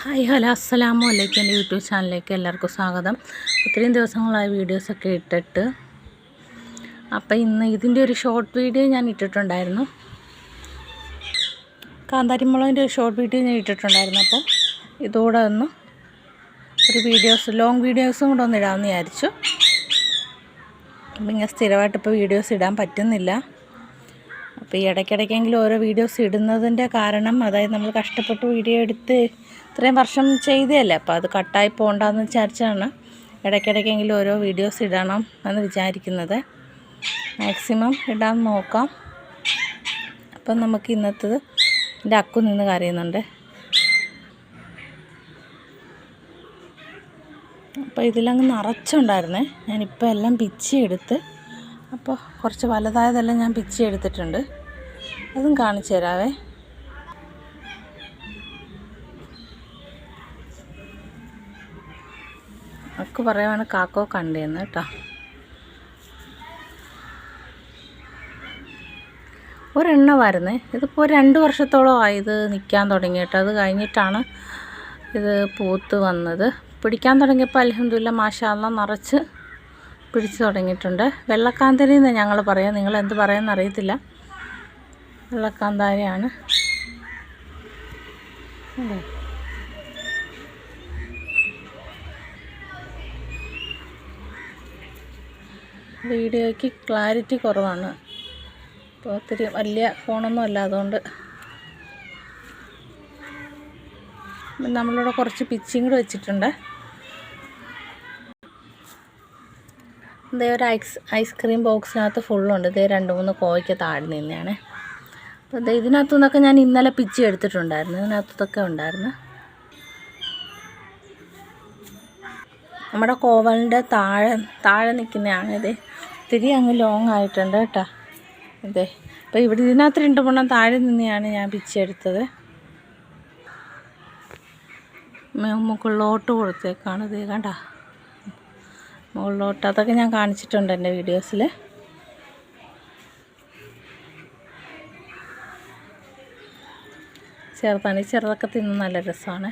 Hi hello അസ്സലാമു അലൈക്കും. എൻ്റെ യൂട്യൂബ് ചാനലിലേക്ക് എല്ലാവർക്കും സ്വാഗതം. ഒത്തിരി ദിവസങ്ങളായി വീഡിയോസൊക്കെ ഇട്ടിട്ട്. അപ്പോൾ ഇന്ന് ഇതിൻ്റെ ഒരു ഷോർട്ട് വീഡിയോ ഞാൻ ഇട്ടിട്ടുണ്ടായിരുന്നു. കാന്താരിമുളകിൻ്റെ ഒരു ഷോർട്ട് വീഡിയോ ഞാൻ ഇട്ടിട്ടുണ്ടായിരുന്നു. അപ്പോൾ ഇതോടെ ഒന്ന് ഒരു ലോങ് വീഡിയോസും കൂടെ ഒന്ന് ഇടാമെന്ന് വിചാരിച്ചു. അപ്പം ഇങ്ങനെ സ്ഥിരമായിട്ട് ഇപ്പോൾ വീഡിയോസ് ഇടാൻ പറ്റുന്നില്ല. അപ്പോൾ ഈ ഇടയ്ക്കിടയ്ക്കെങ്കിലും ഓരോ വീഡിയോസ് ഇടുന്നതിൻ്റെ കാരണം, അതായത് നമ്മൾ കഷ്ടപ്പെട്ട് വീഡിയോ എടുത്ത് ഇത്രയും വർഷം ചെയ്തതല്ലേ, അപ്പോൾ അത് കട്ടായി പോകണ്ടെന്ന് വിചാരിച്ചാണ് ഇടയ്ക്കിടയ്ക്കെങ്കിലും ഓരോ വീഡിയോസ് ഇടണം എന്ന് വിചാരിക്കുന്നത്. മാക്സിമം ഇടാൻ നോക്കാം. അപ്പം നമുക്ക് ഇന്നത്തേത് എൻ്റെ അക്കു നിന്ന് കരയുന്നുണ്ട്. അപ്പോൾ ഇതിലങ്ങ് നിറച്ചുണ്ടായിരുന്നേ. ഞാനിപ്പോൾ എല്ലാം പിച്ചി എടുത്ത്, അപ്പോൾ കുറച്ച് വലുതായതെല്ലാം ഞാൻ പിച്ചി എടുത്തിട്ടുണ്ട്. അതും കാണിച്ചു തരാവേ. ഒക്കെ പറയുവാണ് കാക്കോ കണ്ടേന്ന് കേട്ടോ. ഒരെണ്ണമായിരുന്നേ. ഇതിപ്പോൾ 2 വർഷത്തോളം ആയി ഇത് നിൽക്കാൻ തുടങ്ങിയിട്ട്. അത് കഴിഞ്ഞിട്ടാണ് ഇത് പൂത്ത് വന്നത്. പിടിക്കാൻ തുടങ്ങിയപ്പോൾ അൽഹംദുലില്ലാ മാഷാ അല്ലാഹ് നിറച്ച് പിടിച്ചു തുടങ്ങിയിട്ടുണ്ട്. വെള്ളക്കാന്താരി എന്ന് ഞങ്ങൾ പറയാം, നിങ്ങൾ എന്ത് പറയുമെന്ന് അറിയത്തില്ല. വെള്ളക്കാന്താരിയാണ്. വീഡിയോയ്ക്ക് ക്ലാരിറ്റി കുറവാണ്. ഇപ്പോൾ ഒത്തിരി വലിയ ഫോണൊന്നും അല്ല, അതുകൊണ്ട് നമ്മളിവിടെ കുറച്ച് പിച്ചിങ് കൂടെ വെച്ചിട്ടുണ്ട്. ഇതേ ഒരു ഐസ്ക്രീം ബോക്സിനകത്ത് ഫുള്ളുണ്ട്. ഇതേ 2-3 കോവയ്ക്ക് താഴെ നിന്നെയാണ്. അപ്പോൾ ഇതിനകത്തു നിന്നൊക്കെ ഞാൻ ഇന്നലെ പിച്ചി എടുത്തിട്ടുണ്ടായിരുന്നു. ഇതിനകത്തൊക്കെ ഉണ്ടായിരുന്നു. നമ്മുടെ കോവലിൻ്റെ താഴെ നിൽക്കുന്നതാണ് ഇത്. ഒത്തിരി അങ്ങ് ലോങ് ആയിട്ടുണ്ട് കേട്ടോ ഇതേ. അപ്പോൾ ഇവിടെ ഇതിനകത്ത് 2 താഴെ നിന്നെയാണ് ഞാൻ പിച്ചി എടുത്തത്. മുകളിലോട്ട് കൊടുത്തേക്കാണ് ഇത് കണ്ട. മുകളിലോട്ട് അതൊക്കെ ഞാൻ കാണിച്ചിട്ടുണ്ട് എൻ്റെ വീഡിയോസിൽ. ചെറുതാണ്. ഈ ചെറുതൊക്കെ തിന്ന് നല്ല രസമാണ്.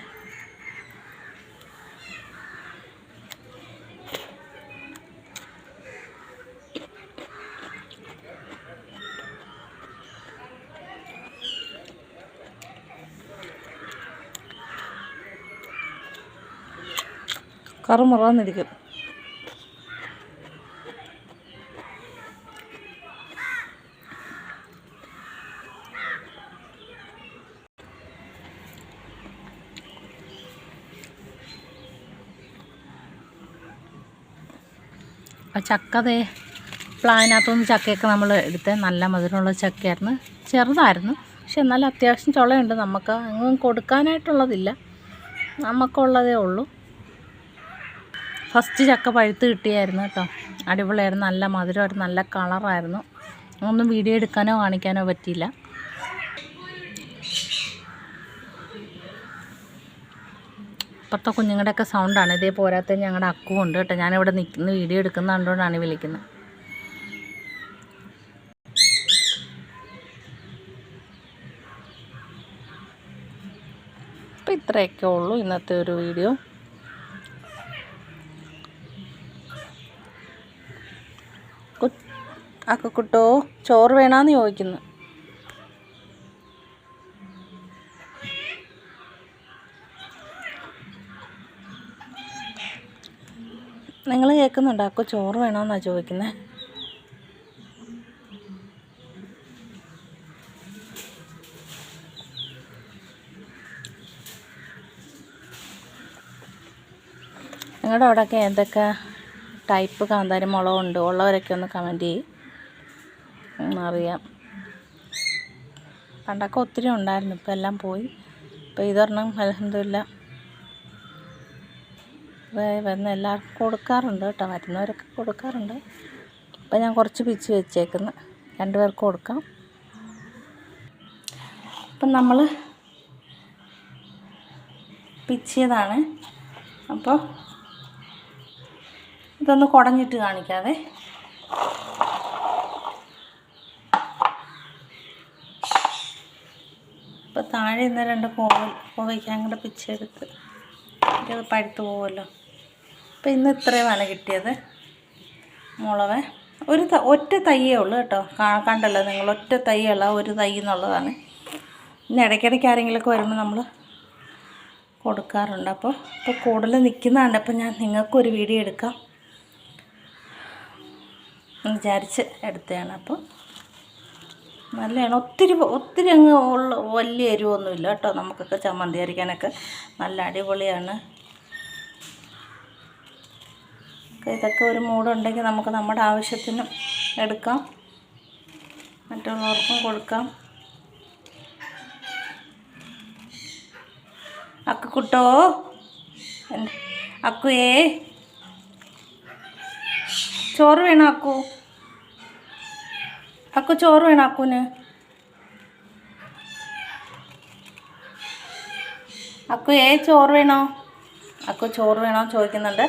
കറുമുറാന്നിരിക്കും. അപ്പോൾ ചക്കതേ പ്ലാവിനകത്തുനിന്ന് ചക്കയൊക്കെ നമ്മൾ എടുത്ത് നല്ല മധുരമുള്ള ചക്കയായിരുന്നു. ചെറുതായിരുന്നു, പക്ഷെ എന്നാലും അത്യാവശ്യം ചുളയുണ്ട്. നമുക്ക് അങ്ങും കൊടുക്കാനായിട്ടുള്ളതില്ല, നമുക്കുള്ളതേ ഉള്ളൂ. ഫസ്റ്റ് ചക്ക പഴുത്ത് കിട്ടിയായിരുന്നു കേട്ടോ. അടിപൊളിയായിരുന്നു, നല്ല മധുരമായിരുന്നു, നല്ല കളറായിരുന്നു. ഒന്നും വീഡിയോ എടുക്കാനോ കാണിക്കാനോ പറ്റിയില്ല. ഇപ്പോഴത്തെ കുഞ്ഞുങ്ങളുടെയൊക്കെ സൗണ്ടാണ്. ഇതേ പോരാത്ത ഞങ്ങളുടെ അക്കു ഉണ്ട് കേട്ടോ. ഞാനിവിടെ നിൽക്കുന്ന വീഡിയോ എടുക്കുന്ന കണ്ടുകൊണ്ടാണ് വിളിക്കുന്നത്. അപ്പോൾ ഇത്രയൊക്കെ ഉള്ളൂ ഇന്നത്തെ ഒരു വീഡിയോ. അക്കുട്ടോ ചോറ് വേണമെന്ന് ചോദിക്കുന്നു. നിങ്ങൾ കേൾക്കുന്നുണ്ടോ? അക്കു ചോറ് വേണമെന്നാണ് ചോദിക്കുന്നത്. നിങ്ങളുടെ അവിടെയൊക്കെ എന്തൊക്കെ ടൈപ്പ് കാന്താരി മുളകുണ്ട് ഉള്ളവരൊക്കെ ഒന്ന് കമൻറ്റ് ചെയ്യും, അറിയാം. പണ്ടൊക്കെ ഒത്തിരി ഉണ്ടായിരുന്നു, ഇപ്പോൾ എല്ലാം പോയി. ഇപ്പോൾ ഇതൊരെണ്ണം അൽഹംദുലില്ലാ വന്ന് എല്ലാവർക്കും കൊടുക്കാറുണ്ട് കേട്ടോ. വരുന്നവരൊക്കെ കൊടുക്കാറുണ്ട്. അപ്പോൾ ഞാൻ കുറച്ച് പിച്ച് വെച്ചേക്കുന്നു, 2 പേർക്ക് കൊടുക്കാം. അപ്പം നമ്മൾ പിച്ചിയതാണ്. അപ്പോൾ ഇതൊന്ന് കുടഞ്ഞിട്ട് കാണിക്കാതെ. ഇപ്പോൾ താഴെ നിന്ന് 2 കോവയ്ക്കാൻ കൂടെ പിച്ചെടുത്ത് അത് പഴുത്ത് പോകുമല്ലോ. അപ്പോൾ ഇന്ന് ഇത്രയുമാണ് കിട്ടിയത് മുളക്. ഒറ്റ തയ്യേ ഉള്ളൂ കേട്ടോ. കണ്ടല്ലോ നിങ്ങൾ, ഒറ്റ തയ്യല്ല, ഒരു തൈ എന്നുള്ളതാണ്. ഇന്ന് ഇടയ്ക്കിടയ്ക്ക് ആരെങ്കിലുമൊക്കെ വരുമ്പോൾ നമ്മൾ കൊടുക്കാറുണ്ട്. അപ്പോൾ കൂടുതൽ നിൽക്കുന്നതാണ്. അപ്പോൾ ഞാൻ നിങ്ങൾക്കൊരു വീഡിയോ എടുക്കാം എന്ന് വിചാരിച്ച് എടുത്തതാണ്. അപ്പോൾ നല്ലതാണ്. ഒത്തിരി അങ്ങ് വലിയ എരിവൊന്നുമില്ല കേട്ടോ. നമുക്കൊക്കെ ചമ്മന്തി അരയ്ക്കാനൊക്കെ നല്ല അടിപൊളിയാണ്. ഇതൊക്കെ ഒരു മൂടുണ്ടെങ്കിൽ നമുക്ക് നമ്മുടെ ആവശ്യത്തിനും എടുക്കാം, മറ്റുള്ളവർക്കും കൊടുക്കാം. അക്കുട്ടോ, അക്കുയേ, ചോറ് വേണോ അക്കു? അക്കു ചോറ് വേണോ അക്കുന്? അക്കുയേ ചോറ് വേണോ? അക്കു ചോറ് വേണോ ചോദിക്കുന്നുണ്ട്.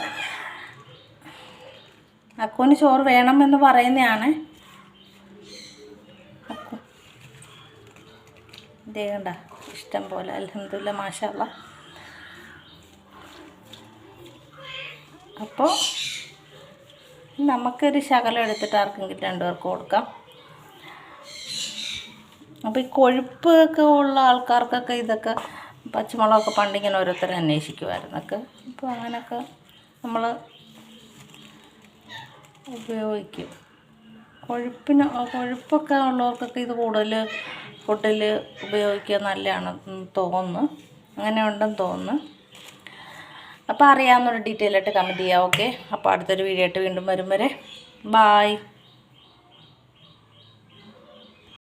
അക്കുവിന് ചോറ് വേണമെന്ന് പറയുന്നതാണ്. അക്കു ഇതേണ്ട ഇഷ്ടം പോലെ അൽഹംദുലില്ലാ മാഷാ അല്ലാ. അപ്പോൾ നമുക്കൊരു ശകലം എടുത്തിട്ട് ആർക്കെങ്കിലും 2 പേർക്ക് കൊടുക്കാം. അപ്പോൾ ഈ കൊഴുപ്പൊക്കെ ഉള്ള ആൾക്കാർക്കൊക്കെ ഇതൊക്കെ പച്ചമുളകൊക്കെ പണ്ടിങ്ങനെ ഓരോരുത്തരെ അന്വേഷിക്കുമായിരുന്നൊക്കെ. അപ്പോൾ അങ്ങനെയൊക്കെ നമ്മൾ ഉപയോഗിക്കും. കൊഴുപ്പൊക്കെ ഉള്ളവർക്കൊക്കെ ഇത് കൂടുതൽ ഫുഡിൽ ഉപയോഗിക്കുക നല്ലതാണെന്ന് തോന്നുന്നു. അങ്ങനെ ഉണ്ടെന്ന് തോന്നുന്നു. അപ്പോൾ അറിയാവുന്നൊരു ഡീറ്റെയിൽ ആയിട്ട് കമൻറ്റ് ചെയ്യാം. ഓക്കെ, അപ്പോൾ അടുത്തൊരു വീഡിയോ ആയിട്ട് വീണ്ടും വരും വരെ ബായ്.